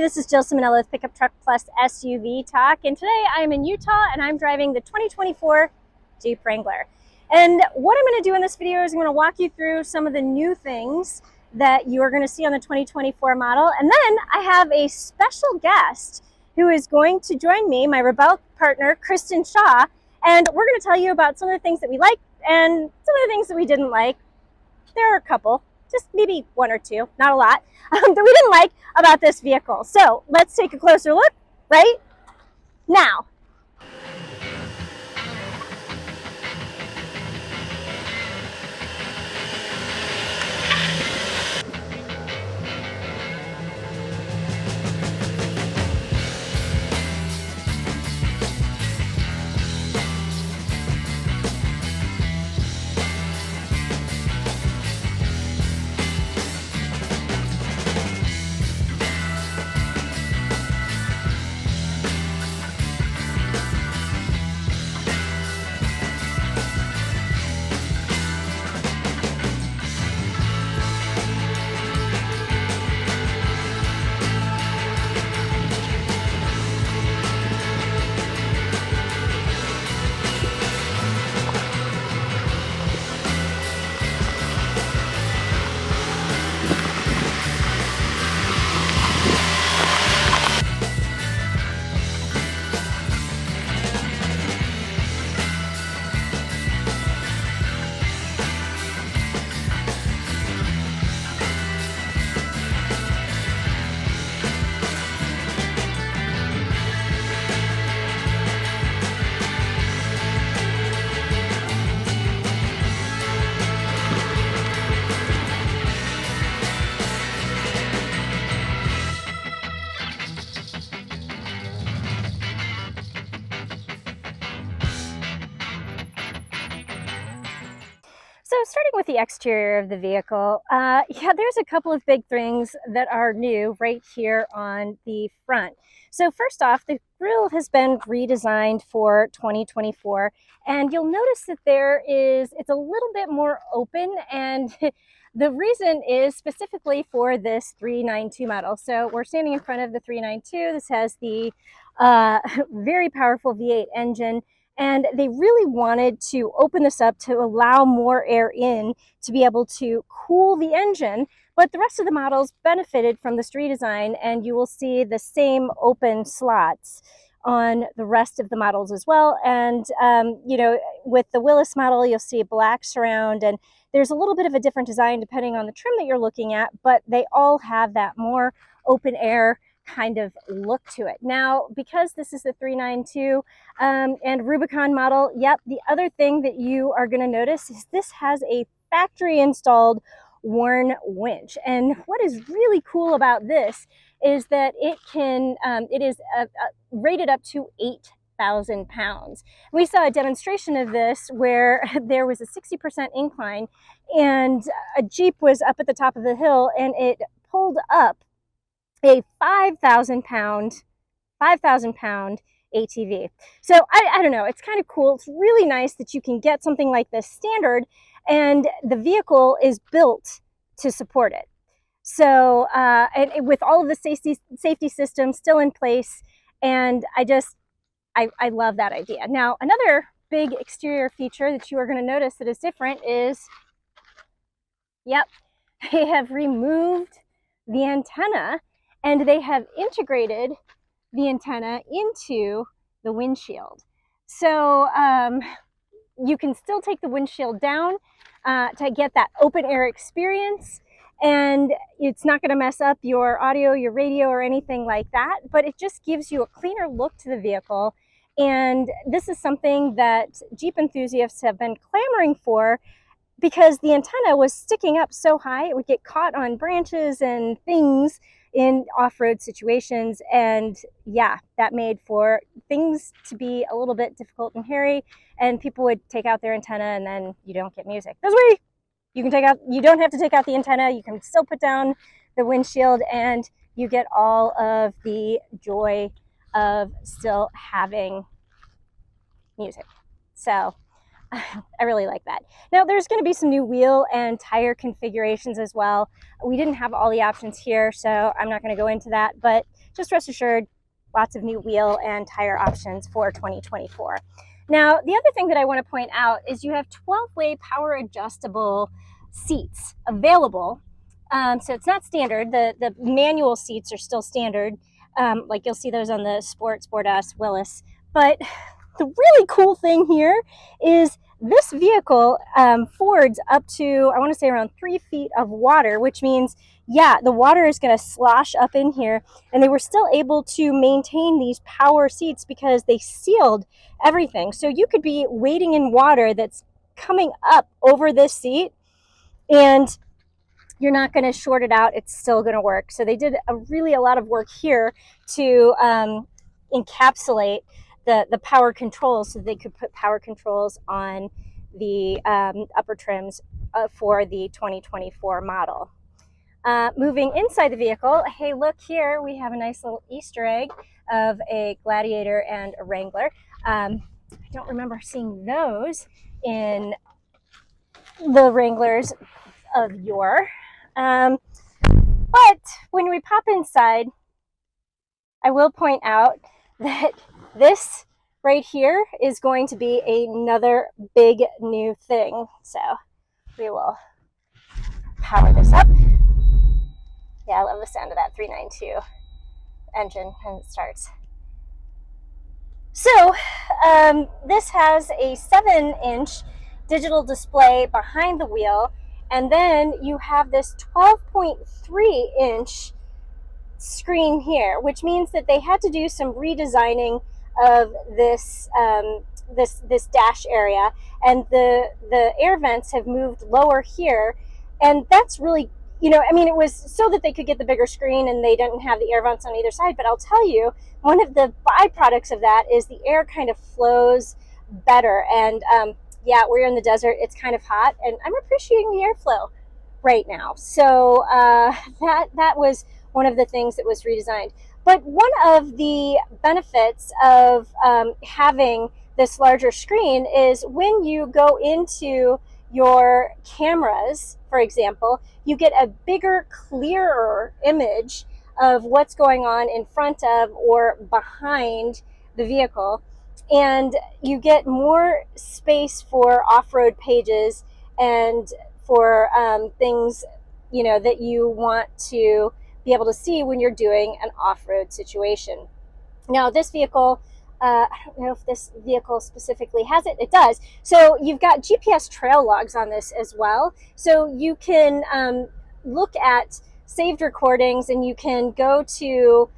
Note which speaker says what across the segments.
Speaker 1: this is Jill Ciminillo with Pickup Truck Plus SUV Talk, and today I am in Utah and I'm driving the 2024 Jeep Wrangler. And what I'm going to do in this video is I'm going to walk you through some of the new things that you are going to see on the 2024 model, and then I have a special guest who is going to join me, my Rebel partner, Kristen Shaw, and we're going to tell you about some of the things that we liked and some of the things that we didn't like. There are a couple, just maybe one or two, not a lot, that we didn't like about this vehicle. So let's take a closer look right now. So starting with the exterior of the vehicle, there's a couple of big things that are new right here on the front. So first off, the grille has been redesigned for 2024, and you'll notice that it's a little bit more open, and the reason is specifically for this 392 model. So we're standing in front of the 392. This has the very powerful V8 engine. And they really wanted to open this up to allow more air in to be able to cool the engine. But the rest of the models benefited from this redesign, and you will see the same open slots on the rest of the models as well. And, with the Willys model, you'll see a black surround, and there's a little bit of a different design depending on the trim that you're looking at, but they all have that more open air kind of look to it. Now, because this is the 392 and Rubicon model, the other thing that you are going to notice is this has a factory installed Warn winch. And what is really cool about this is that it is rated up to 8,000 pounds. We saw a demonstration of this where there was a 60% incline and a Jeep was up at the top of the hill, and it pulled up a 5,000 pound ATV. So I don't know, it's kind of cool. It's really nice that you can get something like this standard, and the vehicle is built to support it. So and with all of the safety systems still in place, and I love that idea. Now, another big exterior feature that you are going to notice that is different is, they have removed the antenna, and they have integrated the antenna into the windshield. So you can still take the windshield down to get that open air experience, and it's not going to mess up your audio, your radio, or anything like that, but it just gives you a cleaner look to the vehicle. And this is something that Jeep enthusiasts have been clamoring for, because the antenna was sticking up so high it would get caught on branches and things in off-road situations, and that made for things to be a little bit difficult and hairy, and people would take out their antenna and then you don't get music. This way you don't have to take out the antenna, you can still put down the windshield, and you get all of the joy of still having music. So I really like that. Now there's going to be some new wheel and tire configurations as well. We didn't have all the options here, so I'm not going to go into that, but just rest assured, lots of new wheel and tire options for 2024. Now, the other thing that I want to point out is you have 12-way power adjustable seats available. So it's not standard. The manual seats are still standard. Like you'll see those on the Sport S, Willis. But the really cool thing here is this vehicle fords up to, I want to say around 3 feet of water, which means, yeah, the water is going to slosh up in here. And they were still able to maintain these power seats because they sealed everything. So you could be wading in water that's coming up over this seat and you're not going to short it out. It's still going to work. So they did a lot of work here to encapsulate the power controls so they could put power controls on the upper trims for the 2024 model. Moving inside the vehicle, hey, look here, we have a nice little Easter egg of a Gladiator and a Wrangler. I don't remember seeing those in the Wranglers of yore. But when we pop inside, I will point out that this right here is going to be another big new thing. So we will power this up. Yeah, I love the sound of that 392 engine when it starts. So this has a 7-inch digital display behind the wheel, and then you have this 12.3-inch screen here, which means that they had to do some redesigning of this this dash area, and the air vents have moved lower here, and that's really, I mean, it was so that they could get the bigger screen and they didn't have the air vents on either side. But I'll tell you, one of the byproducts of that is the air kind of flows better. And yeah, we're in the desert, it's kind of hot, and I'm appreciating the airflow right now. So that was one of the things that was redesigned. But one of the benefits of having this larger screen is when you go into your cameras, for example, you get a bigger, clearer image of what's going on in front of or behind the vehicle. And you get more space for off-road pages and for things, that you want to be able to see when you're doing an off-road situation. Now, this vehicle, I don't know if this vehicle specifically has it. It does. So you've got GPS trail logs on this as well. So you can look at saved recordings, and you can go to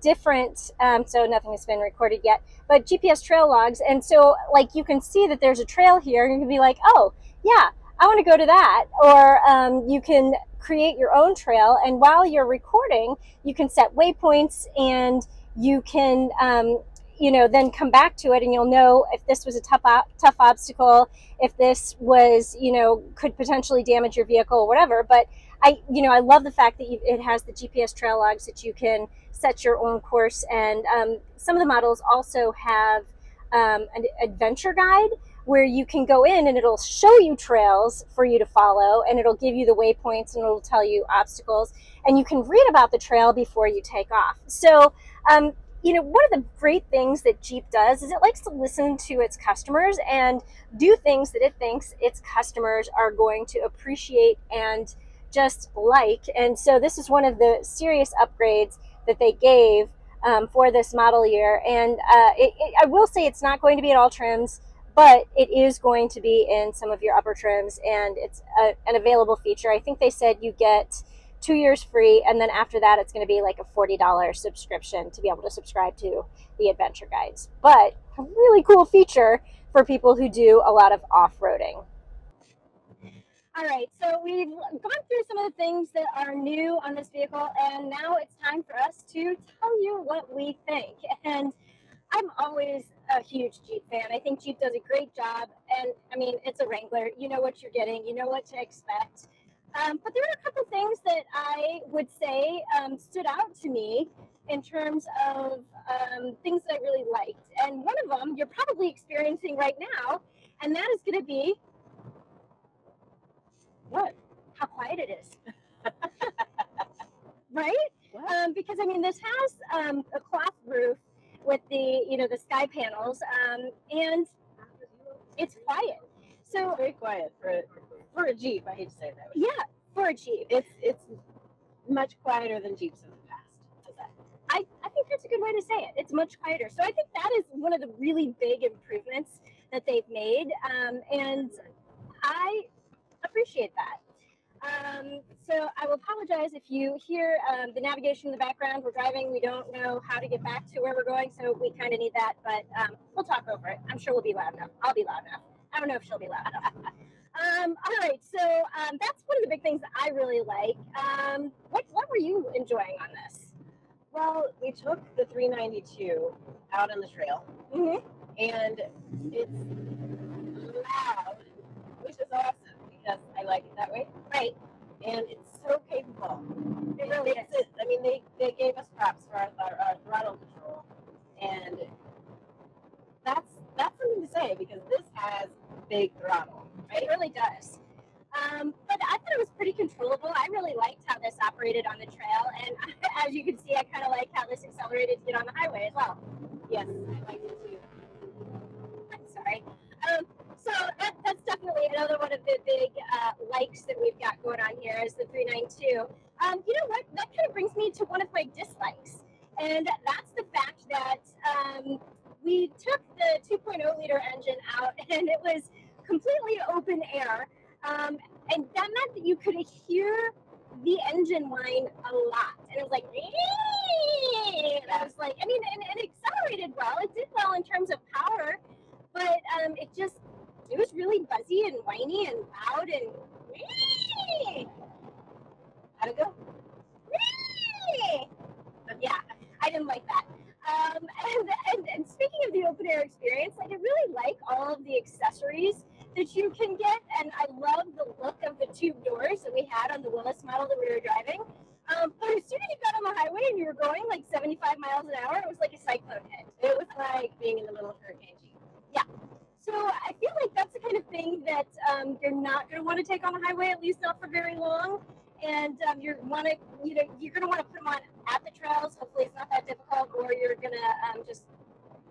Speaker 1: different, so nothing has been recorded yet, but GPS trail logs. And so like you can see that there's a trail here, and you can be like, oh yeah, I want to go to that. Or you can create your own trail, and while you're recording, you can set waypoints, and you can then come back to it, and you'll know if this was a tough obstacle, if this was, could potentially damage your vehicle or whatever. But I love the fact that it has the GPS trail logs that you can set your own course. And some of the models also have an adventure guide where you can go in and it'll show you trails for you to follow, and it'll give you the waypoints, and it'll tell you obstacles, and you can read about the trail before you take off. So one of the great things that Jeep does is it likes to listen to its customers and do things that it thinks its customers are going to appreciate and just like. And so this is one of the serious upgrades that they gave for this model year. And I will say it's not going to be at all trims, but it is going to be in some of your upper trims, and it's an available feature. I think they said you get 2 years free, and then after that it's going to be like a $40 subscription to be able to subscribe to the adventure guides. But a really cool feature for people who do a lot of off-roading. All right, so we've gone through some of the things that are new on this vehicle, and now it's time for us to tell you what we think. And I'm always a huge Jeep fan. I think Jeep does a great job. And I mean, it's a Wrangler. You know what you're getting. You know what to expect. But there are a couple things that I would say stood out to me in terms of things that I really liked. And one of them you're probably experiencing right now, and that is going to be
Speaker 2: What?
Speaker 1: how quiet it is. Right?
Speaker 2: What?
Speaker 1: Because I mean, this has a cloth roof with the sky panels, and it's quiet. So
Speaker 2: It's very quiet for a Jeep. I hate to say it that way.
Speaker 1: yeah, for a Jeep,
Speaker 2: It's much quieter than Jeeps in the past. How's that?
Speaker 1: I think that's a good way to say it. It's much quieter. So I think that is one of the really big improvements that they've made, and I appreciate that. So I will apologize if you hear the navigation in the background. We're driving. We don't know how to get back to where we're going, so we kind of need that. But we'll talk over it. I'm sure we'll be loud enough. I'll be loud enough. I don't know if she'll be loud enough. All right. So that's one of the big things that I really like. What were you enjoying on this?
Speaker 2: Well, we took the 392 out on the trail, and it's loud, which is awesome because I like it that way.
Speaker 1: Right.
Speaker 2: And it's so capable.
Speaker 1: It really is.
Speaker 2: I mean, they gave us props for our throttle control, and that's something to say because this has big throttle. Right?
Speaker 1: It really does. But I thought it was pretty controllable. I really liked how this operated on the trail, and as you can see, I kind of like how this accelerated to get on the highway as well.
Speaker 2: Yes, I like it too.
Speaker 1: I'm sorry. So that's definitely another one of the big likes that we've got going on here is the 392. You know what? That kind of brings me to one of my dislikes, and that's the fact that we took the 2.0 liter engine out, and it was completely open air, and that meant that you could hear the engine whine a lot, and it was like, and I was like, I mean, and it accelerated well. It did well in terms of power, but it was really buzzy and whiny and loud and
Speaker 2: How'd it go?
Speaker 1: yeah, I didn't like that. And speaking of the open air experience, like I really like all of the accessories that you can get, and I love the look of the tube doors that we had on the Willis model that we were driving. But as soon as you got on the highway and you were going like 75 miles an hour, it was like a cyclone hit.
Speaker 2: It was like being in the middle of Hurricane G.
Speaker 1: Yeah. So I feel like that's the kind of thing that you're not going to want to take on the highway, at least not for very long. And you're going to want to put them on at the trails. Hopefully, it's not that difficult, or you're going to just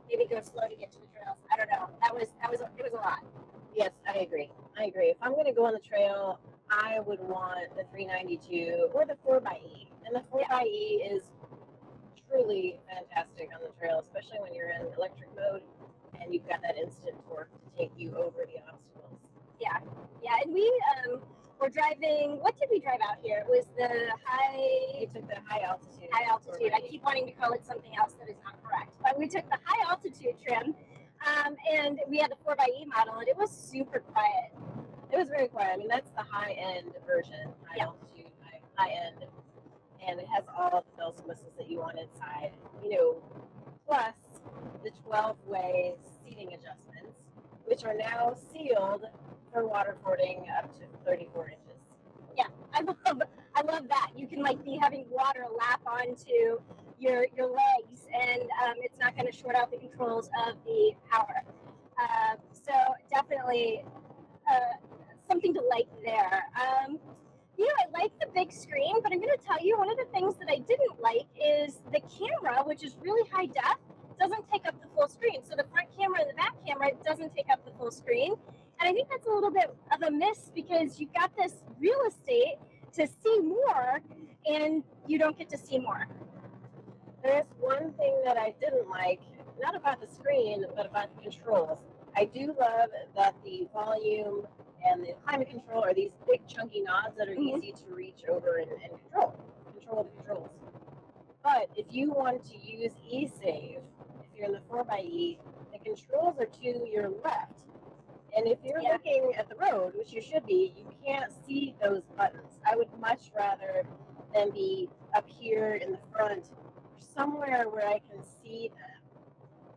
Speaker 1: maybe go slow to get to the trails. I don't know. It was a lot.
Speaker 2: Yes, I agree. If I'm going to go on the trail, I would want the 392 or the 4xe. And the 4xe is truly fantastic on the trail, especially when you're in electric mode and you've got that instant torque to take you over the obstacles.
Speaker 1: Yeah. And we were driving. What did we drive out here? It was the high.
Speaker 2: We took the high altitude.
Speaker 1: High altitude. I keep wanting to call it something else that is not correct. But we took the high altitude trim, and we had the 4xe model, and it was super quiet.
Speaker 2: It was very quiet. I mean, that's the high end version, high altitude, high end, and it has all the bells and whistles that you want inside. Plus the 12-way seating adjustments, which are now sealed for waterboarding up to 34 inches.
Speaker 1: Yeah, I love that. You can be having water lap onto your legs, and it's not going to short out the controls of the power. So definitely something to like there. I like the big screen, but I'm going to tell you one of the things that I didn't like is the camera, which is really high def, doesn't take up the full screen. So the front camera and the back camera doesn't take up the full screen. And I think that's a little bit of a miss because you've got this real estate to see more and you don't get to see more.
Speaker 2: There's one thing that I didn't like, not about the screen, but about the controls. I do love that the volume and the climate control are these big chunky knobs that are easy to reach over and control the controls. But if you want to use eSave, if you're in the 4xe, the controls are to your left. And if you're looking at the road, which you should be, you can't see those buttons. I would much rather them be up here in the front or somewhere where I can see them.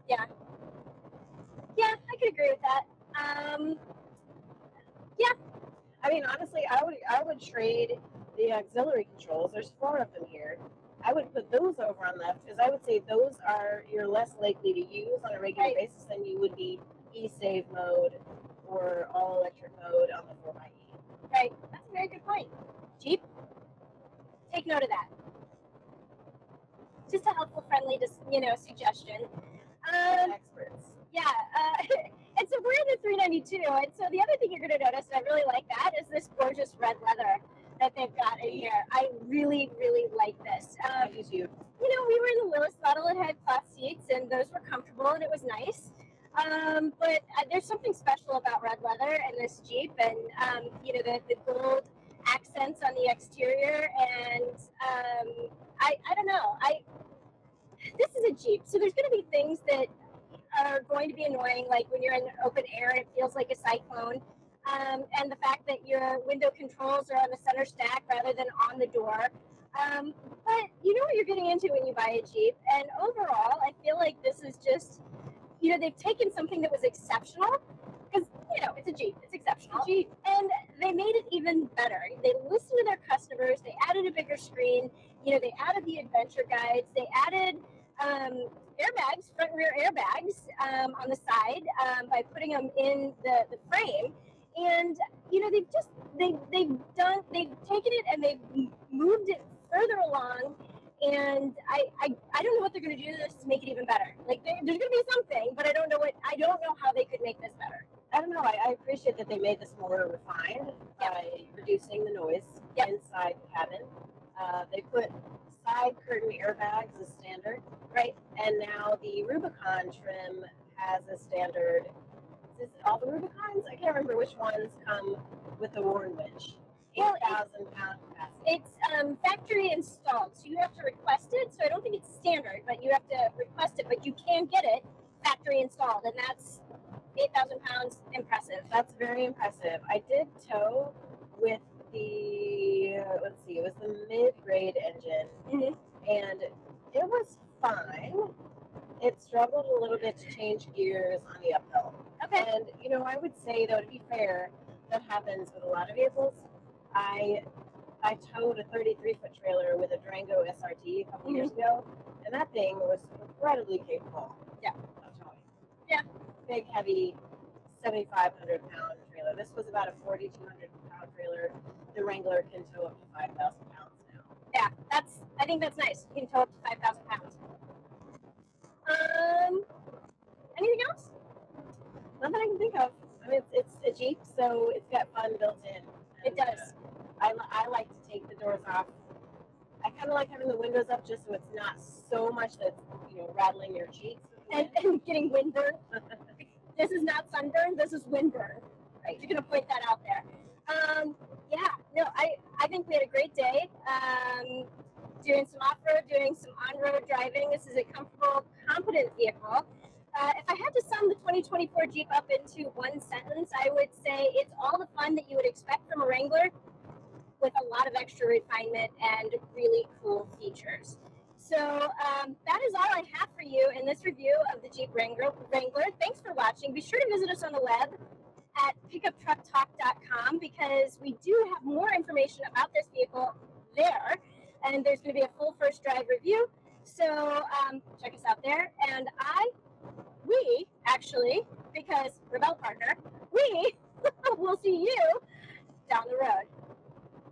Speaker 1: Yeah, I could agree with that.
Speaker 2: I mean, honestly, I would trade the auxiliary controls. There's 4 of them here. I would put those over on left because I would say those are you're less likely to use on a regular
Speaker 1: Right.
Speaker 2: basis than you would be e-save mode or all electric mode on the 4xe.
Speaker 1: Right. That's a very good point. Jeep, take note of that. Just a helpful, friendly, suggestion.
Speaker 2: Experts.
Speaker 1: Yeah. And so we're in the 392, and so the other thing you're going to notice, and I really like that, is this gorgeous red leather that they've got in here. I really, really like this.
Speaker 2: I do too.
Speaker 1: We were in the Willis model. It had cloth seats, and those were comfortable, and it was nice. But there's something special about red leather and this Jeep, and the gold accents on the exterior, and I don't know. This is a Jeep, so there's going to be things that are going to be annoying, like when you're in open air and it feels like a cyclone. And the fact that your window controls are on the center stack rather than on the door. But you know what you're getting into when you buy a Jeep. And overall, I feel like this is just, they've taken something that was exceptional, because, it's a Jeep, it's exceptional.
Speaker 2: It's a Jeep.
Speaker 1: And they made it even better. They listened to their customers, they added a bigger screen, they added the adventure guides, they added airbags, front and rear airbags on the side by putting them in the frame. And they've taken it and they've moved it further along. And I don't know what they're going to do to this to make it even better. Like there's going to be something, but I don't know how they could make this better.
Speaker 2: I don't know. I appreciate that they made this more refined by reducing the noise inside the cabin. They put side curtain airbags as standard,
Speaker 1: right?
Speaker 2: And now the Rubicon trim has a standard. Is it all the Rubicons? I can't remember which ones come with the Warren winch. 8,000 pound capacity.
Speaker 1: It's factory installed, so you have to request it. So I don't think it's standard, but you have to request it. But you can get it factory installed, and that's 8,000 pounds. Impressive.
Speaker 2: That's very impressive. I did tow with the it was the mid-grade engine, and it was fine. It struggled a little bit to change gears on the uphill.
Speaker 1: Okay.
Speaker 2: And I would say, though, to be fair, that happens with a lot of vehicles. I towed a 33-foot trailer with a Durango SRT a couple years ago, and that thing was incredibly capable.
Speaker 1: Yeah.
Speaker 2: Of towing.
Speaker 1: Yeah.
Speaker 2: Big, heavy, 7,500 pound trailer. This was about a 4,200 pound trailer. The Wrangler can tow up to 5,000 pounds now.
Speaker 1: Yeah, I think that's nice. You can tow up to 5,000 pounds. Anything else?
Speaker 2: Not that I can think of. I mean, it's a Jeep, so it's got fun built in.
Speaker 1: It does.
Speaker 2: I like to take the doors off. I kind of like having the windows up just so it's not so much that's rattling your cheeks
Speaker 1: and getting windburn. This is not sunburn. This is windburn. Right? You're gonna point that out there. I think we had a great day. Doing some off-road, doing some on-road driving. This is a comfortable, competent vehicle. If I had to sum the 2024 Jeep up into one sentence, I would say it's all the fun that you would expect from a Wrangler, with a lot of extra refinement and really cool features. So that is all I have for you in this review of the Jeep Wrangler. Thanks for watching. Be sure to visit us on the web at pickuptrucktalk.com, because we do have more information about this vehicle there, and there's going to be a full first drive review. So check us out there. And we actually, because Rebel Partner, we will see you down the road.